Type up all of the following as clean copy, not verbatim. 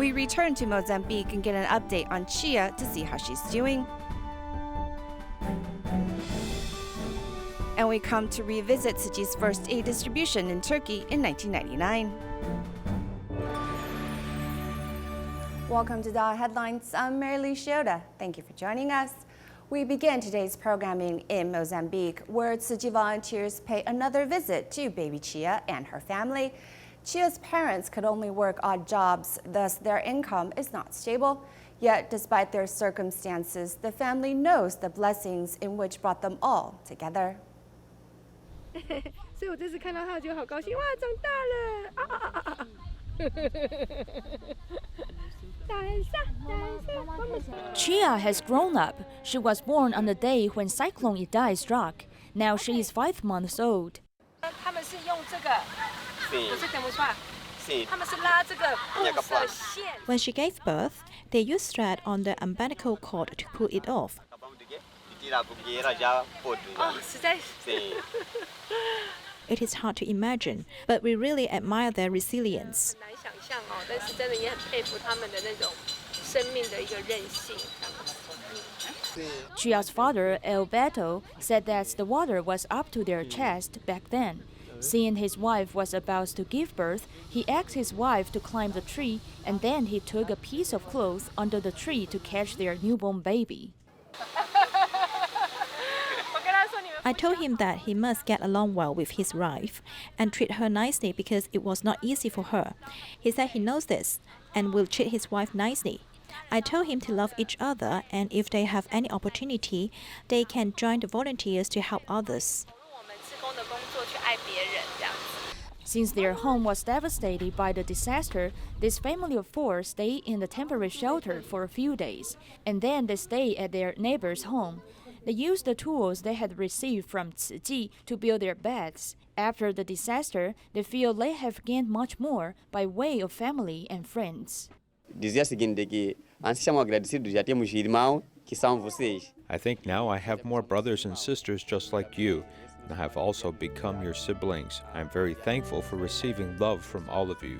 We return to Mozambique and get an update on Cheia to see how she's doing. And we come to revisit Tzu Chi's first aid distribution in Turkey in 1999. Welcome to DaAi Headlines. I'm Mary Lee-Shioda. Thank you for joining us. We begin today's programming in Mozambique, where Tzu Chi volunteers pay another visit to Baby Cheia and her family. Cheia's parents could only work odd jobs, thus their income is not stable. Yet, despite their circumstances, the family knows the blessings in which brought them all together. 所以我这次看到他就好高兴，哇，长大了！ Cheia has grown up. She was born on the day when Cyclone Idai struck. Now she is 5 months old. 他们是用这个，我是看不出来。他们是拉这个布色线。 When she gave birth, they used thread on the umbilical cord to pull it off. 哦，实在是。 It is hard to imagine, but we really admire their resilience. 很难想象哦，但是真的也很佩服他们的那种生命的一个韧性。 Chia's father, Alberto, said that the water was up to their chest back then. Seeing his wife was about to give birth, he asked his wife to climb the tree, and then he took a piece of cloth under the tree to catch their newborn baby. I told him that he must get along well with his wife and treat her nicely because it was not easy for her. He said he knows this and will treat his wife nicely. I told him to love each other, and if they have any opportunity, they can join the volunteers to help others. Since their home was devastated by the disaster, this family of 4 stayed in the temporary shelter for a few days, and then they stayed at their neighbor's home. They used the tools they had received from Tzu Chi to build their beds. After the disaster, they feel they have gained much more by way of family and friends. I think now I have more brothers and sisters just like you, and I have also become your siblings. I am very thankful for receiving love from all of you.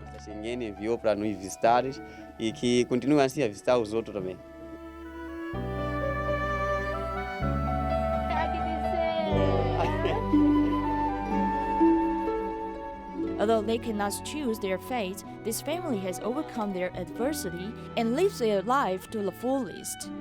Although they cannot choose their fate, this family has overcome their adversity and lives their life to the fullest.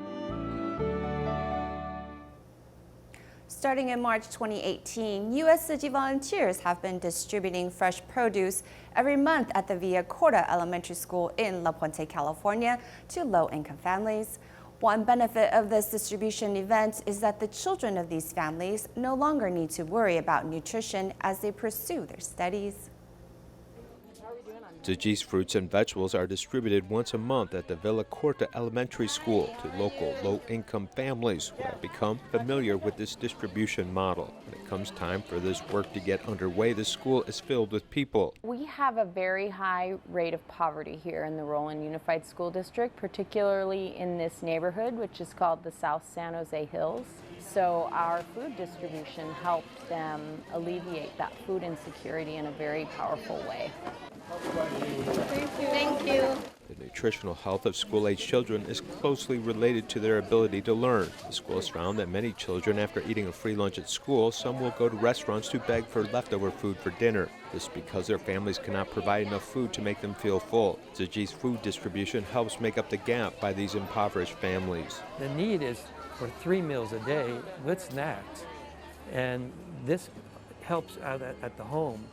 Starting in March 2018, U.S. Tzu Chi volunteers have been distributing fresh produce every month at the Villacorta Elementary School in Puente, California, to low-income families. One benefit of this distribution event is that the children of these families no longer need to worry about nutrition as they pursue their studies. Tzu Chi's fruits and vegetables are distributed once a month at the Villacorta Elementary School to local low-income families who have become familiar with this distribution model. When it comes time for this work to get underway, the school is filled with people. We have a very high rate of poverty here in the Roland Unified School District, particularly in this neighborhood, which is called the South San Jose Hills. So our food distribution helped them alleviate that food insecurity in a very powerful way. Thank you. The nutritional health of school-age children is closely related to their ability to learn. The school has found that many children, after eating a free lunch at school, some will go to restaurants to beg for leftover food for dinner. This is because their families cannot provide enough food to make them feel full. Tzu Chi's food distribution helps make up the gap by these impoverished families. The need is for 3 meals a day with snacks, and this helps out at the home.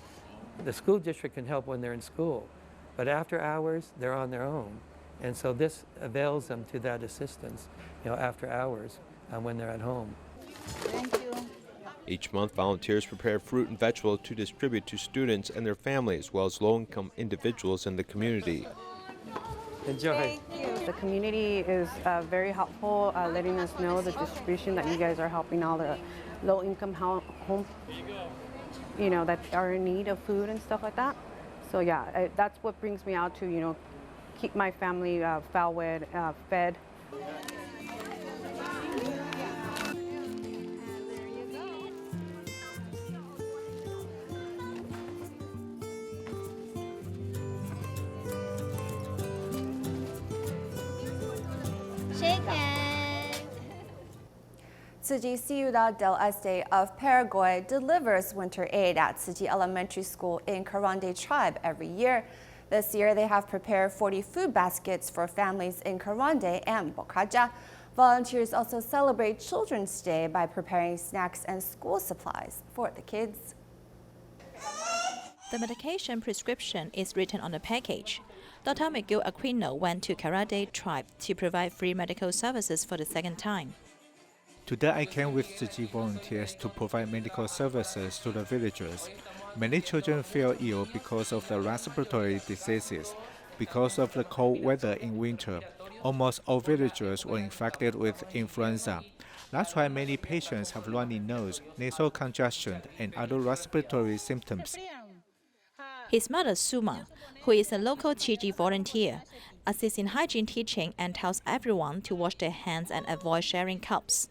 The school district can help when they're in school, but after hours, they're on their own. And so this avails them to that assistance, after hours when they're at home. Thank you. Each month, volunteers prepare fruit and vegetables to distribute to students and their families, as well as low-income individuals in the community. Enjoy. The community is very helpful, letting us know the distribution that you guys are helping all the low-income home, that are in need of food and stuff like that. So yeah, that's what brings me out to, keep my family fed. Tzu Chi Ciudad del Este of Paraguay delivers winter aid at Tzu Chi Elementary School in Carande tribe every year. This year, they have prepared 40 food baskets for families in Carande and Bocaja. Volunteers also celebrate Children's Day by preparing snacks and school supplies for the kids. The medication prescription is written on the package. Dr. Miguel Aquino went to Carade tribe to provide free medical services for the second time. Today I came with Tzu Chi volunteers to provide medical services to the villagers. Many children feel ill because of the respiratory diseases. Because of the cold weather in winter, almost all villagers were infected with influenza. That's why many patients have runny nose, nasal congestion, and other respiratory symptoms. His mother, Suma, who is a local Tzu Chi volunteer, assists in hygiene teaching and tells everyone to wash their hands and avoid sharing cups.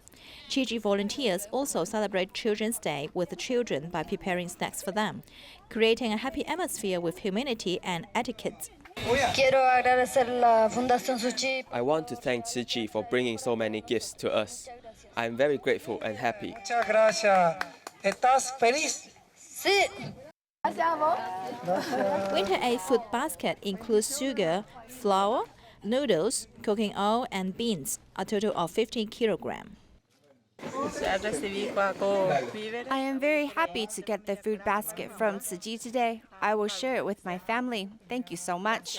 Tzu Chi volunteers also celebrate Children's Day with the children by preparing snacks for them, creating a happy atmosphere with humility and etiquette. I want to thank Tzu Chi for bringing so many gifts to us. I am very grateful and happy. Muchas gracias. ¿Estás feliz? Sí. Winter aid food basket includes sugar, flour, noodles, cooking oil, and beans, a total of 15 kilograms. I am very happy to get the food basket from Tzu Chi today. I will share it with my family. Thank you so much.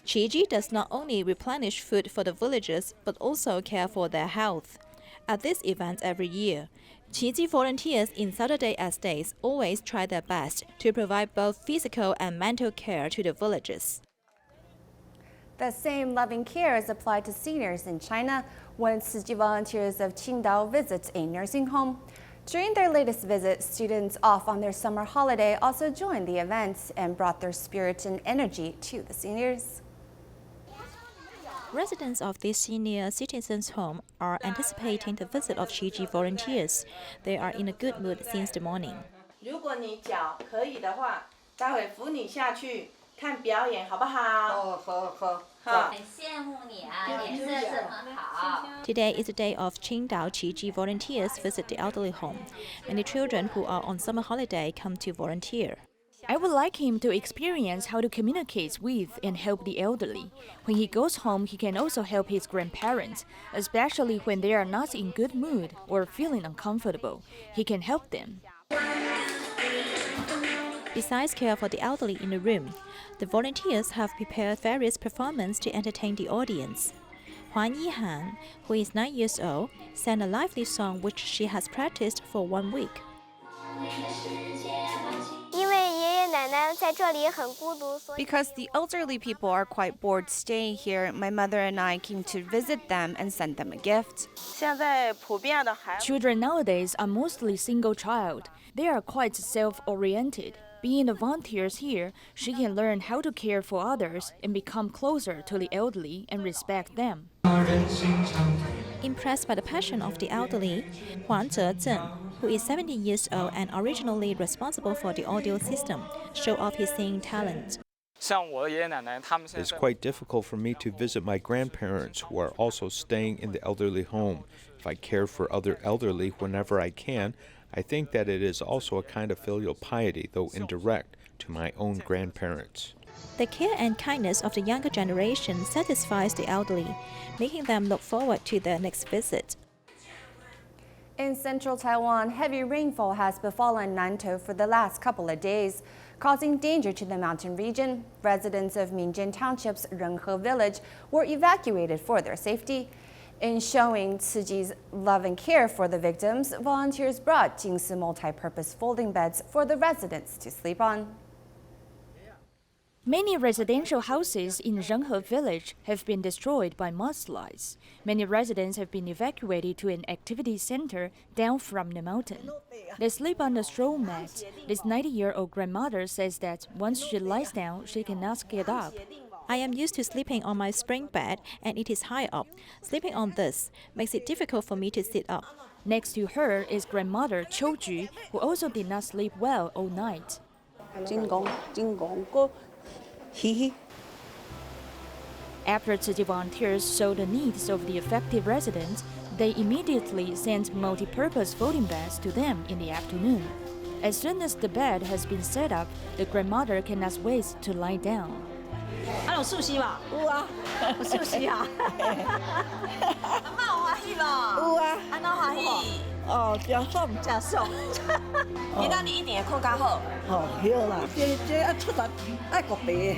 Tzu Chi does not only replenish food for the villagers, but also care for their health. At this event every year, Tzu Chi volunteers in Saturday estates always try their best to provide both physical and mental care to the villagers. The same loving care is applied to seniors in China when Tzu Chi volunteers of Qingdao visit a nursing home. During their latest visit, students off on their summer holiday also joined the events and brought their spirit and energy to the seniors. Residents of this senior citizens' home are anticipating the visit of Tzu Chi volunteers. They are in a good mood since the morning. 如果你脚可以的话，待会扶你下去看表演，好不好？好。很羡慕你啊，脸色这么好。 Today is the day of Qingdao Tzu Chi volunteers visit the elderly home. Many children who are on summer holiday come to volunteer. I would like him to experience how to communicate with and help the elderly. When he goes home, he can also help his grandparents, especially when they are not in good mood or feeling uncomfortable. He can help them. Besides care for the elderly in the room, the volunteers have prepared various performances to entertain the audience. Huan Yihan, who is 9 years old, sang a lively song which she has practiced for 1 week. Because the elderly people are quite bored staying here, my mother and I came to visit them and send them a gift. Children nowadays are mostly single child. They are quite self-oriented. Being the volunteers here, she can learn how to care for others and become closer to the elderly and respect them. Impressed by the passion of the elderly, Huang Zezhen, who is 70 years old and originally responsible for the audio system, showed off his singing talent. It's quite difficult for me to visit my grandparents who are also staying in the elderly home. If I care for other elderly whenever I can, I think that it is also a kind of filial piety, though indirect, to my own grandparents. The care and kindness of the younger generation satisfies the elderly, making them look forward to their next visit. In central Taiwan, heavy rainfall has befallen Nantou for the last couple of days, causing danger to the mountain region. Residents of Minjian Township's Renghe village were evacuated for their safety. In showing Tzu Chi's love and care for the victims, volunteers brought Jingsi multi-purpose folding beds for the residents to sleep on. Many residential houses in Renghe village have been destroyed by mudslides. Many residents have been evacuated to an activity center down from the mountain. They sleep on the straw mat. This 90-year-old grandmother says that once she lies down, she cannot get up. I am used to sleeping on my spring bed and it is high up. Sleeping on this makes it difficult for me to sit up. Next to her is grandmother Tzu Chi, who also did not sleep well all night. After Tzu Chi volunteers saw the needs of the affected residents, They immediately sent multi-purpose folding beds to them in the afternoon. As soon as the bed has been set up, the grandmother cannot wait to lie down. 啊，有寿司吧？有啊，有寿司啊。阿妈有欢喜吧？有啊。安怎欢喜？哦，食爽，食爽。今仔日一定会困较好。哦，对啦，这要出来爱国地。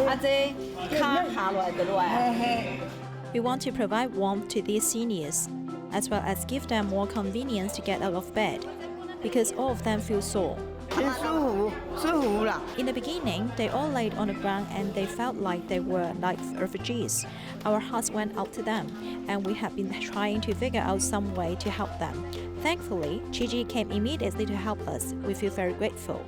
啊，这脚下落来就落来。We want to provide warmth to these seniors, as well as give them more convenience to get out of bed, because all of them feel sore. In the beginning, they all laid on the ground and they felt like they were like refugees. Our hearts went out to them, and we have been trying to figure out some way to help them. Thankfully, Tzu Chi came immediately to help us. We feel very grateful.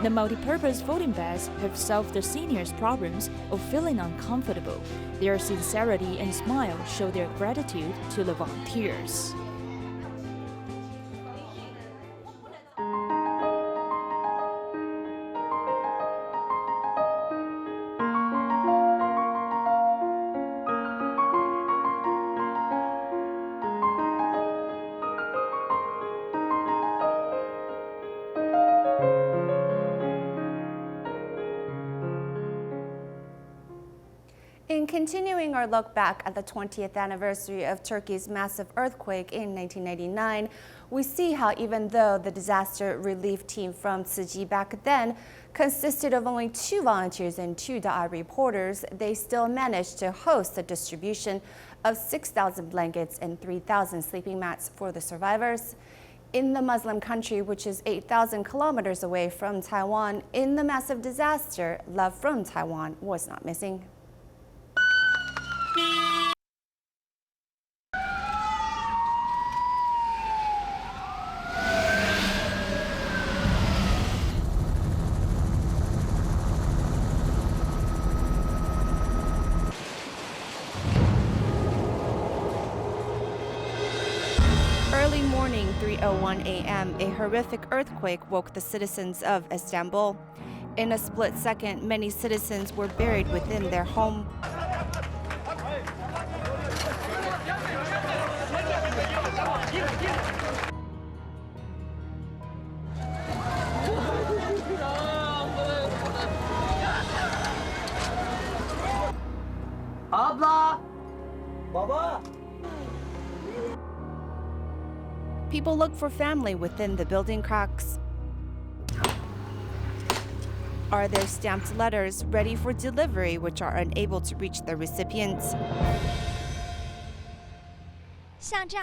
The multi-purpose folding beds have solved the seniors' problems of feeling uncomfortable. Their sincerity and smile show their gratitude to the volunteers. In continuing our look back at the 20th anniversary of Turkey's massive earthquake in 1999, we see how even though the disaster relief team from Tzu Chi back then consisted of only 2 volunteers and 2 DaAi reporters, they still managed to host the distribution of 6,000 blankets and 3,000 sleeping mats for the survivors. In the Muslim country, which is 8,000 kilometers away from Taiwan, in the massive disaster, love from Taiwan was not missing. Early morning, 3:01 a.m., a horrific earthquake woke the citizens of Istanbul. In a split second, many citizens were buried within their home. Abla, Baba. People look for family within the building cracks. Are there stamped letters ready for delivery which are unable to reach their recipients?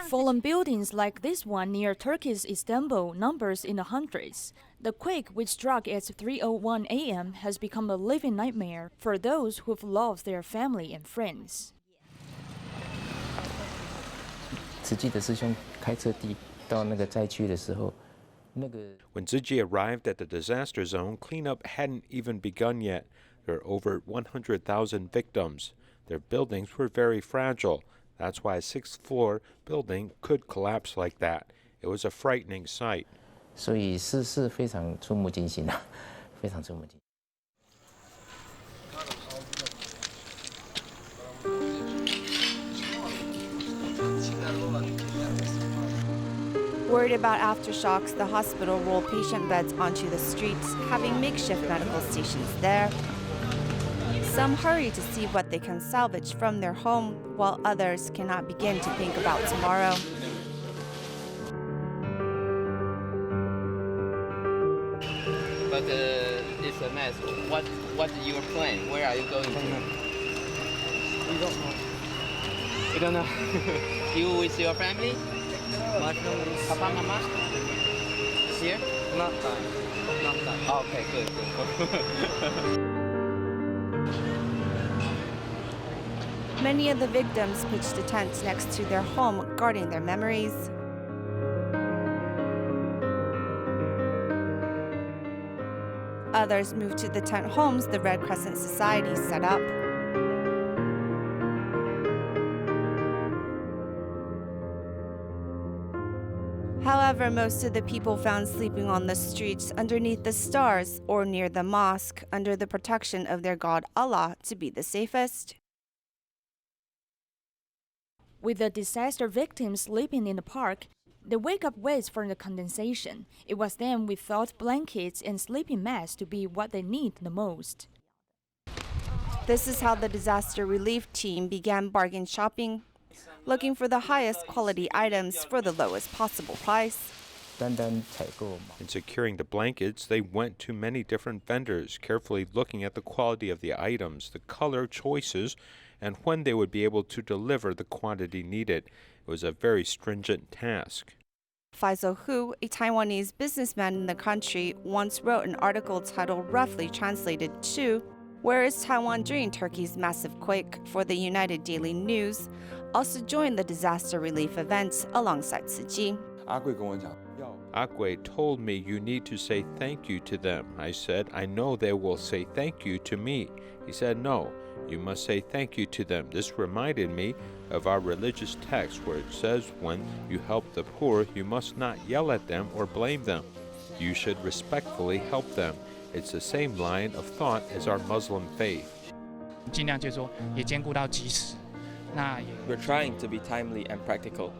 Fallen buildings like this one near Turkey's Istanbul numbers in the hundreds. The quake, which struck at 3:01 a.m., has become a living nightmare for those who've lost their family and friends. 慈济的师兄开车到那个灾区的时候， When Tzu Chi arrived at the disaster zone, cleanup hadn't even begun yet. There are over 100,000 victims. Their buildings were very fragile. That's why a 6th-floor building could collapse like that. It was a frightening sight. 所以是非常触目惊心的，非常触目惊心。 Worried about aftershocks, the hospital rolled patient beds onto the streets, having makeshift medical stations there. Some hurry to see what they can salvage from their home, while others cannot begin to think about tomorrow. But it's a mess. What's your plan? Where are you going to? We don't know. You don't know? You with your family? My family is Papa, Mama? Here? not that. Not that. Okay, good. Many of the victims pitched a tent next to their home, guarding their memories. Others moved to the tent homes the Red Crescent Society set up. However, most of the people found sleeping on the streets underneath the stars or near the mosque under the protection of their god Allah to be the safest. With the disaster victims sleeping in the park, they wake up waves from the condensation. It was then we thought blankets and sleeping mats to be what they need the most. This is how the disaster relief team began bargain shopping, looking for the highest quality items for the lowest possible price. In securing the blankets, they went to many different vendors, carefully looking at the quality of the items, the color choices, and when they would be able to deliver the quantity needed. It was a very stringent task. Faisal Hu, a Taiwanese businessman in the country, once wrote an article titled roughly translated to "Where is Taiwan during Turkey's massive quake?" for the United Daily News, also joined the disaster relief events alongside Tzu Chi. Akwe told me you need to say thank you to them. I said, I know they will say thank you to me. He said, no, you must say thank you to them. This reminded me of our religious text where it says when you help the poor, you must not yell at them or blame them. You should respectfully help them. It's the same line of thought as our Muslim faith. We're trying to be timely and practical.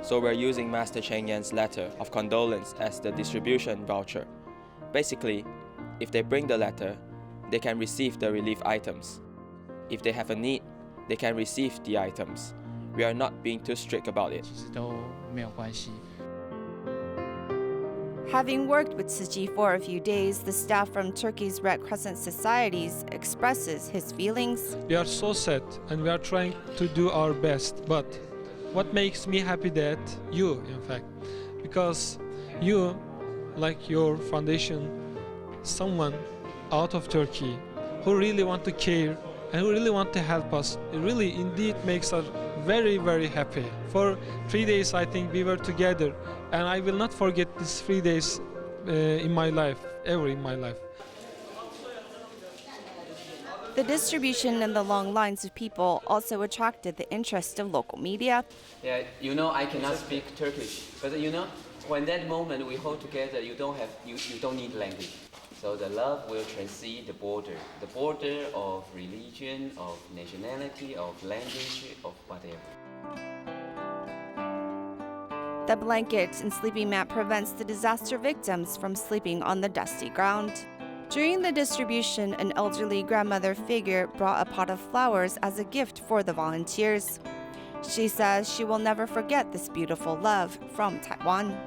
So we're using Master Cheng Yan's letter of condolence as the distribution voucher. Basically, if they bring the letter, they can receive the relief items. If they have a need, they can receive the items. We are not being too strict about it. Having worked with Tzu Chi for a few days, the staff from Turkey's Red Crescent Societies expresses his feelings. We are so sad and we are trying to do our best, but what makes me happy that you, in fact, because you, like your foundation, someone out of Turkey who really want to care and who really want to help us, it really indeed makes us very, very happy. For 3 days, I think we were together, and I will not forget these 3 days in my life, ever in my life. The distribution and the long lines of people also attracted the interest of local media. Yeah, I cannot speak Turkish, but when that moment we hold together, you don't need language. So the love will transcend the border of religion, of nationality, of language, of whatever. The blanket and sleeping mat prevents the disaster victims from sleeping on the dusty ground. During the distribution, an elderly grandmother figure brought a pot of flowers as a gift for the volunteers. She says she will never forget this beautiful love from Taiwan.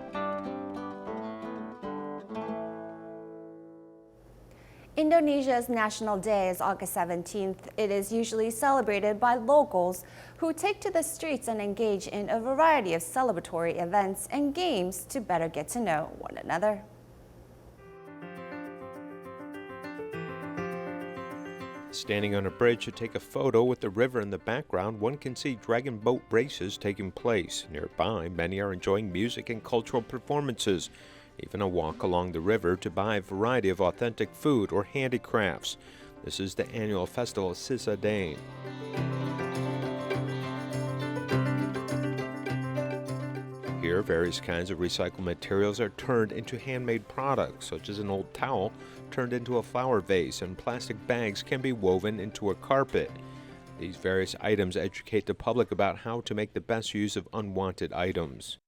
Indonesia's National Day is August 17th. It is usually celebrated by locals who take to the streets and engage in a variety of celebratory events and games to better get to know one another. Standing on a bridge to take a photo with the river in the background, one can see dragon boat races taking place. Nearby, many are enjoying music and cultural performances, even a walk along the river to buy a variety of authentic food or handicrafts. This is the annual festival Sisa Dane. Here, various kinds of recycled materials are turned into handmade products, such as an old towel turned into a flower vase, and plastic bags can be woven into a carpet. These various items educate the public about how to make the best use of unwanted items.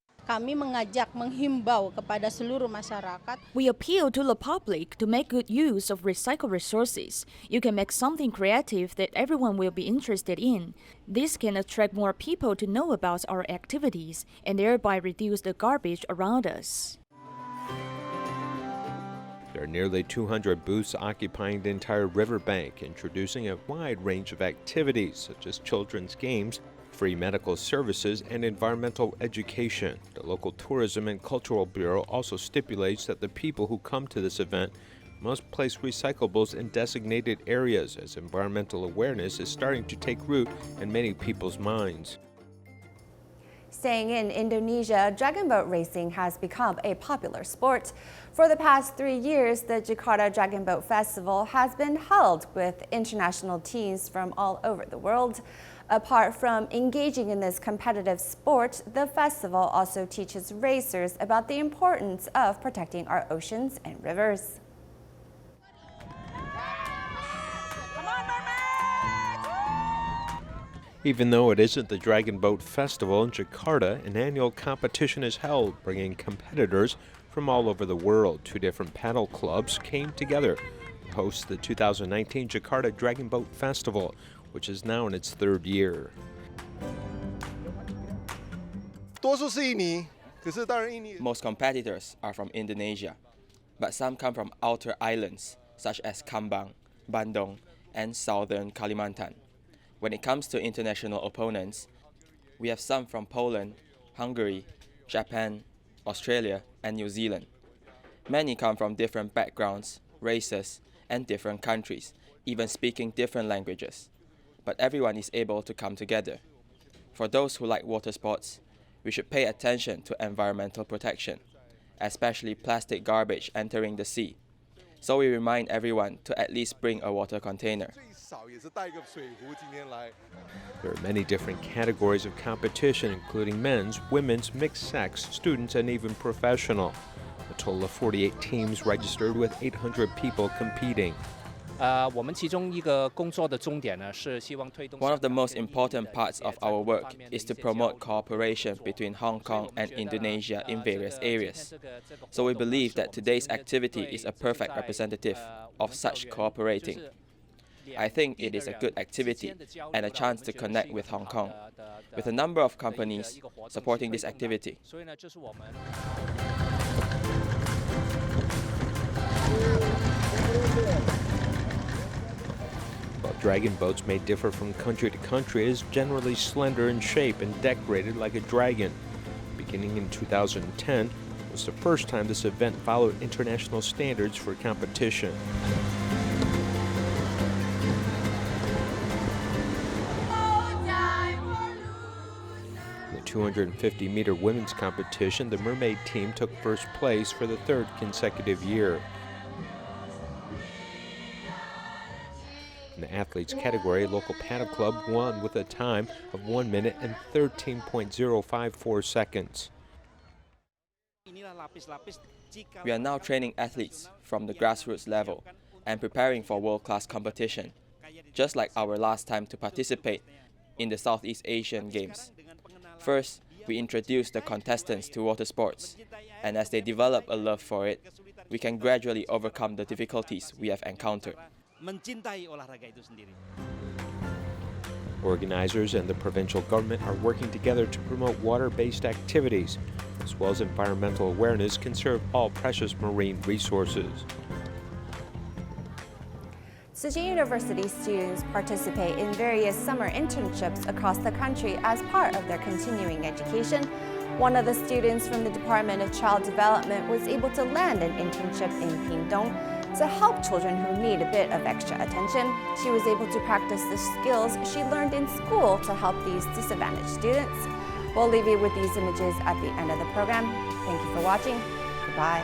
We appeal to the public to make good use of recycled resources. You can make something creative that everyone will be interested in. This can attract more people to know about our activities and thereby reduce the garbage around us. There are nearly 200 booths occupying the entire riverbank, introducing a wide range of activities such as children's games, free medical services, and environmental education. The local Tourism and Cultural Bureau also stipulates that the people who come to this event must place recyclables in designated areas, as environmental awareness is starting to take root in many people's minds. Staying in Indonesia, dragon boat racing has become a popular sport. For the past 3 years, the Jakarta Dragon Boat Festival has been held with international teams from all over the world. Apart from engaging in this competitive sport, the festival also teaches racers about the importance of protecting our oceans and rivers. Even though it isn't the Dragon Boat Festival in Jakarta, an annual competition is held, bringing competitors from all over the world. 2 different paddle clubs came together to host the 2019 Jakarta Dragon Boat Festival, which is now in its 3rd year. Most competitors are from Indonesia, but some come from outer islands such as Kambang, Bandung, and southern Kalimantan. When it comes to international opponents, we have some from Poland, Hungary, Japan, Australia, and New Zealand. Many come from different backgrounds, races, and different countries, even speaking different languages. But everyone is able to come together. For those who like water sports, we should pay attention to environmental protection, especially plastic garbage entering the sea. So we remind everyone to at least bring a water container. There are many different categories of competition, including men's, women's, mixed sex, students, and even professional. A total of 48 teams registered with 800 people competing. One of the most important parts of our work is to promote cooperation between Hong Kong and Indonesia in various areas. So we believe that today's activity is a perfect representative of such cooperating. I think it is a good activity and a chance to connect with Hong Kong, with a number of companies supporting this activity. While dragon boats may differ from country to country, it is generally slender in shape and decorated like a dragon. Beginning in 2010 was the first time this event followed international standards for competition. In the 250-meter women's competition, the mermaid team took first place for the 3rd consecutive year. In the athletes category, local paddle club won with a time of 1 minute and 13.054 seconds. We are now training athletes from the grassroots level and preparing for world-class competition, just like our last time to participate in the Southeast Asian Games. First, we introduce the contestants to water sports, and as they develop a love for it, we can gradually overcome the difficulties we have encountered. Organizers and the provincial government are working together to promote water-based activities, as well as environmental awareness, conserve all precious marine resources. Tzu Chi University students participate in various summer internships across the country as part of their continuing education. One of the students from the Department of Child Development was able to land an internship in Pingdong to help children who need a bit of extra attention. She was able to practice the skills she learned in school to help these disadvantaged students. We'll leave you with these images at the end of the program. Thank you for watching. Goodbye.